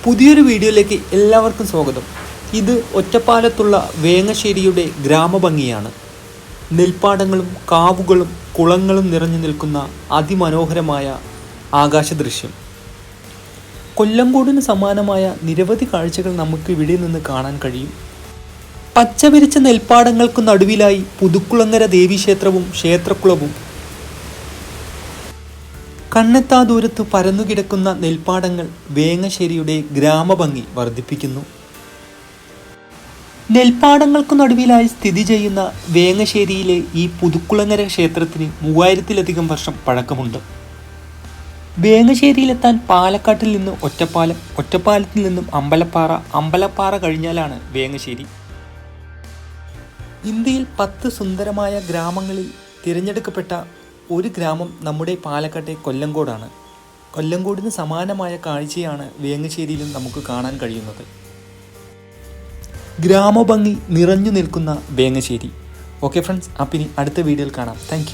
പുതിയൊരു വീഡിയോയിലേക്ക് എല്ലാവർക്കും സ്വാഗതം. ഇത് ഒറ്റപ്പാലത്തുള്ള വേങ്ങശ്ശേരിയുടെ ഗ്രാമഭംഗിയാണ്. നെൽപ്പാടങ്ങളും കാവുകളും കുളങ്ങളും നിറഞ്ഞു നിൽക്കുന്ന അതിമനോഹരമായ ആകാശദൃശ്യം. കൊല്ലങ്കോടിന് സമാനമായ നിരവധി കാഴ്ചകൾ നമുക്ക് ഇവിടെ നിന്ന് കാണാൻ കഴിയും. പച്ചവിരിച്ച നെൽപ്പാടങ്ങൾക്ക് നടുവിലായി പുതുക്കുളങ്ങര ദേവീക്ഷേത്രവും ക്ഷേത്രക്കുളവും. കണ്ണെത്താ ദൂരത്ത് പരന്നുകിടക്കുന്ന നെൽപ്പാടങ്ങൾ വേങ്ങശ്ശേരിയുടെ ഗ്രാമഭംഗി വർദ്ധിപ്പിക്കുന്നു. നെൽപ്പാടങ്ങൾക്കു നടുവിലായി സ്ഥിതി ചെയ്യുന്ന വേങ്ങശ്ശേരിയിലെ ഈ പുതുക്കുളങ്ങര ക്ഷേത്രത്തിന് 3000-ലധികം വർഷം പഴക്കമുണ്ട്. വേങ്ങശ്ശേരിയിലെത്താൻ പാലക്കാട്ടിൽ നിന്ന് ഒറ്റപ്പാലം, ഒറ്റപ്പാലത്തിൽ നിന്നും അമ്പലപ്പാറ, അമ്പലപ്പാറ കഴിഞ്ഞാലാണ് വേങ്ങശ്ശേരി. ഇന്ത്യയിൽ 10 സുന്ദരമായ ഗ്രാമങ്ങളിൽ തിരഞ്ഞെടുക്കപ്പെട്ട ഒരു ഗ്രാമം നമ്മുടെ പാലക്കാട്ടെ കൊല്ലങ്കോടാണ്. കൊല്ലങ്കോടിന് സമാനമായ കാഴ്ചയാണ് വേങ്ങശ്ശേരിയിലും നമുക്ക് കാണാൻ കഴിയുന്നത്. ഗ്രാമഭംഗി നിറഞ്ഞു നിൽക്കുന്ന വേങ്ങശ്ശേരി. ഓക്കെ ഫ്രണ്ട്സ്, അപ്പം ഇനി അടുത്ത വീഡിയോയിൽ കാണാം. താങ്ക്